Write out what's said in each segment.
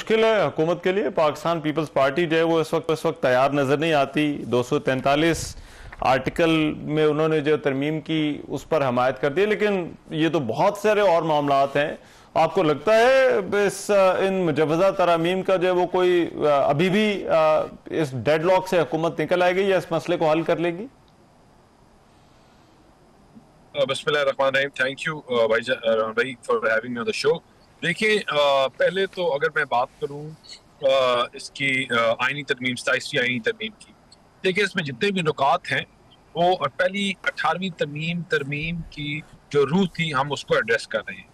मुश्किल है हुकूमत के लिए। पाकिस्तान पीपल्स पार्टी जो है वो इस वक्त तैयार नजर नहीं आती। 243 आर्टिकल में उन्होंने जो तरमीम की उस पर हमायत कर दी, लेकिन ये तो बहुत सारे और मामलात हैं। आपको लगता है इन मुजवजा तरामीम का जो है वो कोई अभी भी इस डेडलॉक से हुकूमत निकल आएगी या इस मसले को हल कर लेगी? बिस्मिल्लाहिर्रहमानिर्रहीम। थैंक यू भाई for having me on the show. देखिए, पहले तो अगर मैं बात करूं इसकी आईनी तरमीम, 27वीं आईनी तरमीम की, देखिए इसमें जितने भी नुकात हैं वो पहली 18वीं तरमीम की जो रूह थी हम उसको एड्रेस कर रहे हैं।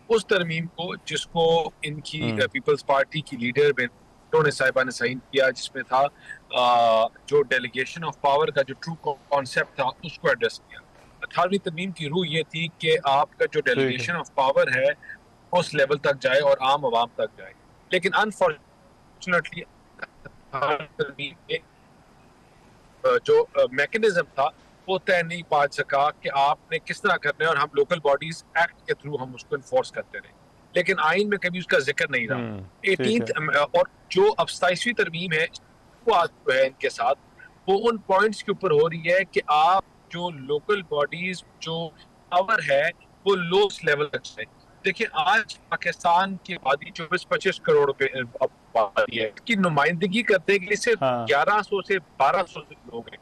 उस तरमीम को जिसको इनकी पीपल्स पार्टी की लीडर ने साहिबा ने साइन किया, जिसमें था जो डेलीगेशन ऑफ पावर का जो ट्रू कॉन्सेप्ट था उसको एड्रेस किया। 18वीं तरमीम की रूह ये थी कि आपका जो डेलीगेशन ऑफ पावर है उस लेवल तक जाए और आम आवाम तक जाए। लेकिन अनफॉर्चुनेटली जो मैकेनिज्म था वो तय नहीं पा सका कि आपने किस तरह करना है, और हम लोकल बॉडीज एक्ट के थ्रू हम उसको इन्फोर्स करते रहे, लेकिन आइन में कभी उसका जिक्र नहीं रहा। 18th और जो अब 27वीं तरमीम है वो आज जो है इनके साथ वो उन पॉइंट्स के ऊपर हो रही है कि आप जो लोकल बॉडीज जो पावर है वो लोएस्ट लेवल तक जाए। देखिए, आज पाकिस्तान की आबादी 24-25 करोड़ आबादी है, इसकी नुमाइंदगी करने के लिए सिर्फ 1100 से 1200 लोग हैं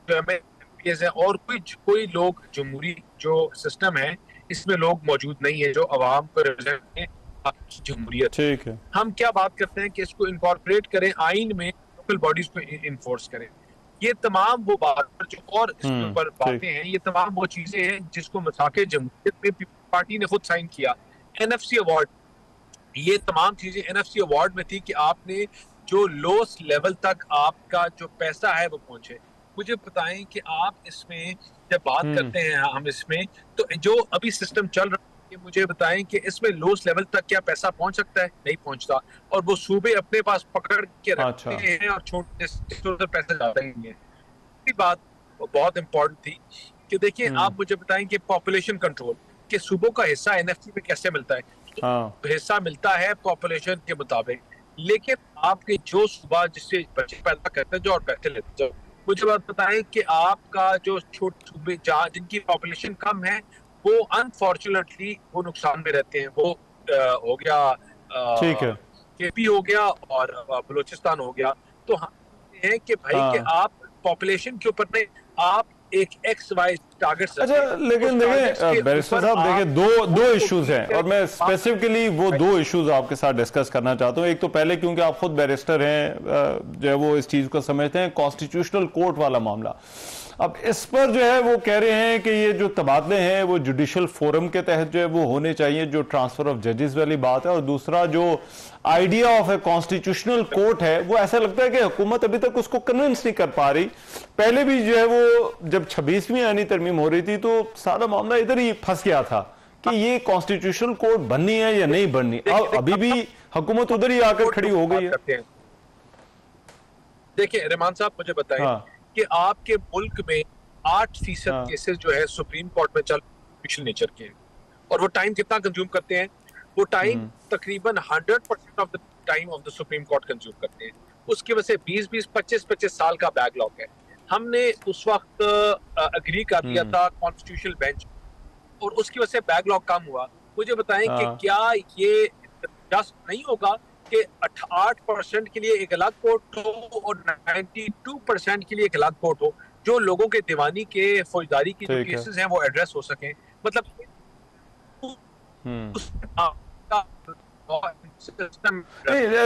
जो हमें है, और कोई लोग जमहूरी जो सिस्टम है इसमें लोग मौजूद नहीं है जो अवाम को रिप्रेजेंट जमहूरियत। ठीक है, हम क्या बात करते हैं कि इसको इनकॉर्पोरेट करें आइन में, लोकल बॉडीज को इन्फोर्स करें। ये तमाम वो बात जो और इसके ऊपर बातें हैं, ये तमाम वो चीजें हैं जिसको मसाके जमहूरियत में पार्टी ने खुद साइन किया। एनएफसी अवार्ड, ये तमाम चीजें एनएफसी अवार्ड में थी कि आपने जो लोएस्ट लेवल तक आपका जो पैसा है वो पहुंचे। मुझे बताएं कि आप इसमें जब बात करते हैं हम इसमें, तो जो अभी सिस्टम चल रहा है मुझे बताएं कि इसमें लोएस्ट लेवल तक क्या पैसा पहुंच सकता है? नहीं पहुंचता, और वो सूबे अपने पास पकड़ के रखते हैं और छोटे पैसा जाता ही नहीं है। बात बहुत इंपॉर्टेंट थी कि देखिए आप मुझे बताएं कि पॉपुलेशन कंट्रोल के सूबों का हिस्सा एनएफसी में कैसे मिलता है? तो हिस्सा मिलता है पॉपुलेशन के मुताबिक, लेकिन आपके जो सूबा जिससे बच्चे पैदा करते हैं जो और पैसे लेते हैं, मुझे बात बताएं कि आपका जो छोटे सूबे जहाँ जिनकी पॉपुलेशन कम है वो अनफॉर्चुनेटली वो नुकसान में रहते हैं। वो हो गया केपी हो गया और बलूचिस्तान हो गया। तो हम हैं कि भाई कि आप पॉपुलेशन के ऊपर नहीं, आप एक एक्स वाई टारगेट। अच्छा, लेकिन देखिए बैरिस्टर साहब, देखिए दो इश्यूज हैं और मैं स्पेसिफिकली वो दो इश्यूज आपके साथ डिस्कस करना चाहता हूं। एक तो पहले क्योंकि आप खुद बैरिस्टर हैं जो है वो इस चीज को समझते हैं, कॉन्स्टिट्यूशनल कोर्ट वाला मामला। अब इस पर जो है वो कह रहे हैं कि ये जो तबादले हैं वो जुडिशियल फोरम के तहत जो है वो होने चाहिए, जो ट्रांसफर ऑफ जजेस वाली बात है। और दूसरा जो idea of a constitutional court है वो ऐसा लगता है कि हुकूमत अभी तक उसको कन्विंस नहीं कर पा रही। पहले भी जो है वो जब 26वीं आईनी तरमीम हो रही थी तो सारा मामला इधर ही फंस गया था कि ये कॉन्स्टिट्यूशनल कोर्ट बननी है या नहीं बननी। अब अभी भी हुकूमत उधर ही आकर खड़ी हो गई है। देखिए रहमान साहब, मुझे बताएं कि आपके मुल्क में 8% केसेस जो है सुप्रीम कोर्ट में चल नेचर के, और वो टाइम कितना कंज्यूम करते हैं? वो टाइम तकरीबन 100% of the time of the supreme court consume करते हैं। उसकी वजह से 20-20, 25-25 साल का बैकलॉग है। हमने उस वक्त अग्री कर दिया था कॉन्स्टिट्यूशनल बेंच, और उसकी वजह से बैकलॉग कम हुआ। मुझे बताएं कि क्या ये जस्ट नहीं होगा कि 8% के लिए एक अलग कोर्ट हो और 92% के लिए एक अलग कोर्ट हो, जो लोगों के दीवानी के फौजदारी की जो केसेस हैं वो एड्रेस हो सकें? मतलब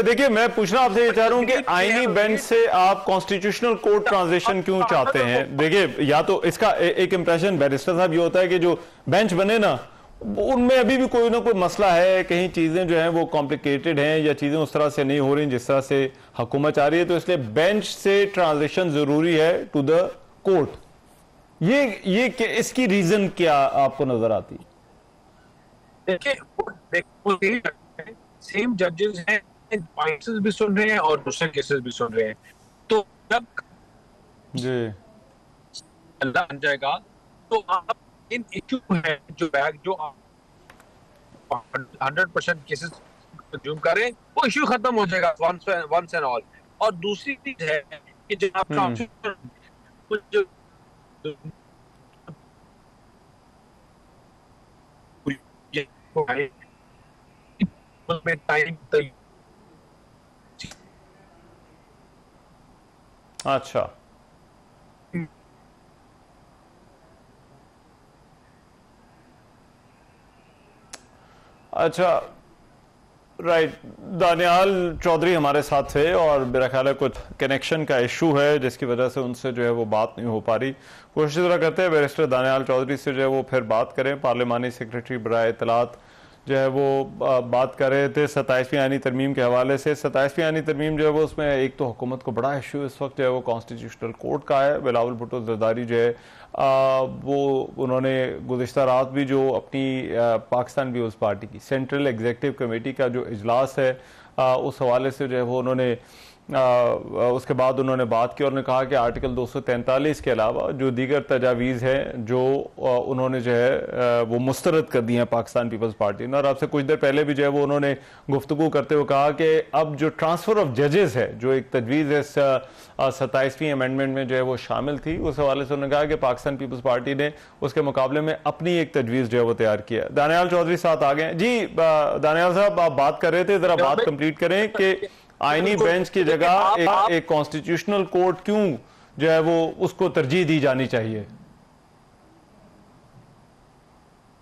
देखिए, मैं पूछना आपसे ये चाह रहा हूं कि आईनी बेंच से आप कॉन्स्टिट्यूशनल कोर्ट ट्रांजिशन क्यों चाहते हैं? देखिए, या तो इसका एक इंप्रेशन बैरिस्टर साहब ये होता है कि जो बेंच बने ना उनमें अभी भी कोई ना कोई मसला है, कहीं चीजें जो हैं वो कॉम्प्लिकेटेड हैं या चीजें उस तरह से नहीं हो रही जिस तरह से हुकूमत चाह रही है, तो इसलिए बेंच से ट्रांजिशन जरूरी है टू द कोर्ट। ये इसकी रीजन क्या आपको नजर आती है? देखिए, सेम जजेस हैं, केसेस भी सुन रहे हैं और दूसरे केसेस भी सुन रहे हैं, तो जब जी अल्लाह बन जाएगा तो आप इन इशू है जो 100% केसेस कंज्यूम करें, वो इश्यू खत्म हो जाएगा वंस एंड ऑल। और दूसरी चीज है कि जब आप टाइम। अच्छा अच्छा, राइट। दानियाल चौधरी हमारे साथ थे और मेरा ख्याल है कुछ कनेक्शन का इशू है जिसकी वजह से उनसे जो है वो बात नहीं हो पा रही। कोशिश जरा करते हैं बैरिस्टर दानियाल चौधरी से जो है वो फिर बात करें। पार्लिमानी सेक्रेटरी बराए इत्तलात जो है वो बात कर रहे थे 27वीं आईनी तरमीम के हवाले से। 27वीं आईनी तरमीम जो है वो उसमें एक तो हुकूमत को बड़ा इशू इस वक्त जो है वो कॉन्स्टिट्यूशनल कोर्ट का है। बिलावल भुट्टो जरदारी जो है वो उन्होंने गुज़िश्ता रात भी जो अपनी पाकिस्तान पीपल्स पार्टी की सेंट्रल एग्जीक्यूटिव कमेटी का जो इजलास है उस हवाले से जो है वो उन्होंने उसके बाद उन्होंने बात की और उन्होंने कहा कि आर्टिकल 243 के अलावा जो दीगर तजावीज़ हैं जो उन्होंने जो है वो मुस्तरद कर दी हैं पाकिस्तान पीपल्स पार्टी ने। और आपसे कुछ देर पहले भी जो है वो उन्होंने गुफ्तगू करते हुए कहा कि अब जो ट्रांसफ़र ऑफ जजेस है जो एक तजवीज़ है 27वीं अमेंडमेंट में जो है वो शामिल थी, उस हवाले से उन्होंने कहा कि पाकिस्तान पीपल्स पार्टी ने उसके मुकाबले में अपनी एक तजवीज़ जो है वो तैयार किया। दानियाल चौधरी साथ आ गए जी। दानियाल साहब आप बात कर रहे थे, ज़रा बात कंप्लीट करें कि आईनी बेंच की जगह एक कॉन्स्टिट्यूशनल कोर्ट क्यों जो है वो उसको तरजीह दी जानी चाहिए?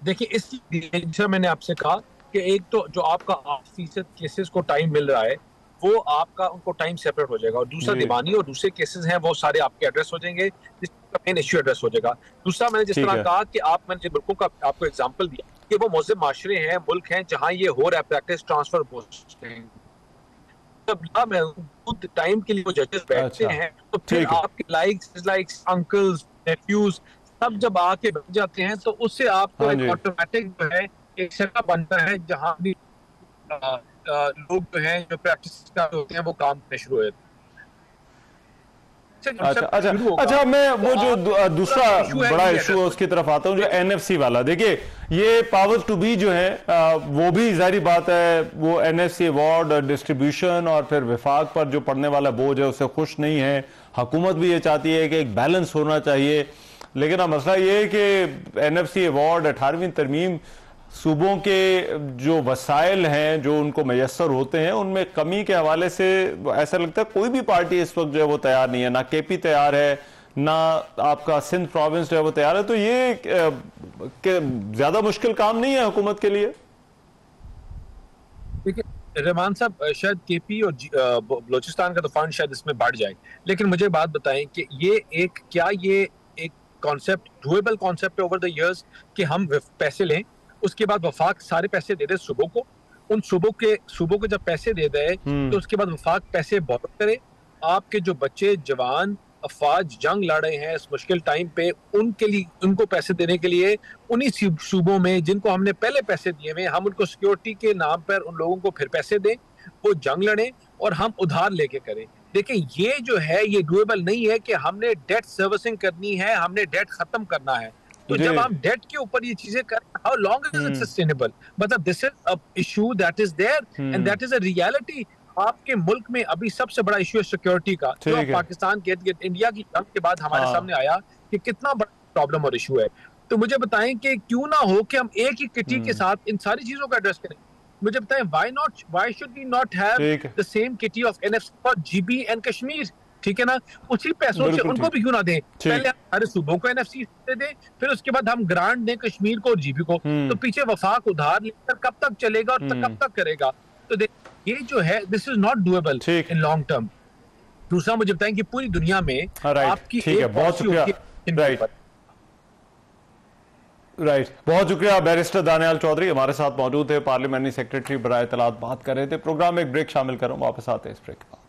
देखिए, इस मैंने आपसे कहा कि एक तो जो आपका 8% केसेस को टाइम मिल रहा है वो आपका उनको टाइम सेपरेट हो जाएगा, और दूसरा दीवानी और दूसरे केसेस हैं वो सारे आपके एड्रेस हो जाएंगे, जिसका मेन इश्यू एड्रेस हो जाएगा। दूसरा मैंने जिस तरह कहा कि मैंने मुल्कों का आपको एग्जांपल दिया कि वो मुस्लिम माशरे हैं, मुल्क हैं जहां ये हो रहा है प्रैक्टिस ट्रांसफर पोस्टिंग टाइम के लिए वो जजेस बैठते हैं, तो फिर आपके लाइक्स अंकल्स नेफ्यूज सब जब आके बैठ जाते हैं तो उससे आपको एक ऑटोमेटिक जो है एक सेटअप बनता है जहां भी लोग जो हैं जो प्रैक्टिस होते हैं वो काम करने शुरू हो जाते हैं। अच्छा, मैं वो जो दूसरा बड़ा इशू है उसकी तरफ आता हूँ, जो एनएफसी वाला। देखिए, ये पावर्स टू बी जो है वो भी जाहिर बात है वो एनएफसी अवार्ड और डिस्ट्रीब्यूशन और फिर विफाक पर जो पड़ने वाला बोझ है उससे खुश नहीं है। हुकूमत भी ये चाहती है कि एक बैलेंस होना चाहिए, लेकिन अब मसला ये है कि एनएफसी अवार्ड 18वीं तरमीम सूबों के जो वसाइल हैं जो उनको मैसर होते हैं उनमें कमी के हवाले से ऐसा लगता है कोई भी पार्टी इस वक्त जो है वो तैयार नहीं है। ना केपी तैयार है, ना आपका सिंध प्रोविंस जो है वो तैयार है। तो ये ज्यादा मुश्किल काम नहीं है हुकूमत के लिए? देखिए रहमान साहब, शायद केपी और बलोचिस्तान का तो फंड शायद इसमें बढ़ जाए, लेकिन मुझे बात बताएं कि ये एक कॉन्सेप्ट डुएबल कॉन्सेप्ट है ओवर द इयर्स कि हम पैसे लें, उसके बाद वफाक सारे पैसे दे दे सूबों को, उन सूबों को जब पैसे दे दे तो उसके बाद वफाक पैसे बोरो करे, आपके जो बच्चे जवान अफवाज जंग लड़ रहे हैं इस मुश्किल टाइम पे उनके लिए उनको पैसे देने के लिए उन्हीं सूबों में जिनको हमने पहले पैसे दिए हुए हम उनको सिक्योरिटी के नाम पर उन लोगों को फिर पैसे दें, वो जंग लड़े और हम उधार लेके करें। देखिए, ये जो है ये डुएबल नहीं है कि हमने डेट सर्विसिंग करनी है, हमने डेट खत्म करना है। तो जब हम डेट के ऊपर ये चीजें करें, how long is it sustainable? मतलब this is a issue that is there and that is a reality. आपके मुल्क में अभी सबसे बड़ा इशू है सिक्योरिटी का, जो पाकिस्तान के इंडिया की जंग के बाद हमारे सामने आया कि कितना बड़ा प्रॉब्लम और इशू है। तो मुझे बताएं कि क्यों ना हो कि हम एक ही किटी के साथ इन सारी चीजों को एड्रेस करें। मुझे बताएं why should we not have the same kitty of NFC for GB and Kashmir? ठीक है ना, उसी पैसों से उनको भी क्यों ना दें? पहले हमारे सूबों को एनएफसी दे दें, फिर उसके बाद हम ग्रांट दें कश्मीर को और जीबी को। तो पीछे वफाक उधार लेकर कब तक चलेगा और कब तक करेगा? तो ये जो है this is not doable in long term. दूसरा मुझे बताएं कि पूरी दुनिया में आपकी बहुत शुक्रिया। राइट, बहुत शुक्रिया। बैरिस्टर दानियाल चौधरी हमारे साथ मौजूद थे, पार्लियामेंट्री सेक्रेटरी बराए इत्तलात बात कर रहे थे। प्रोग्राम में एक ब्रेक शामिल करूं, वापस आते हैं इस ब्रेक के बाद।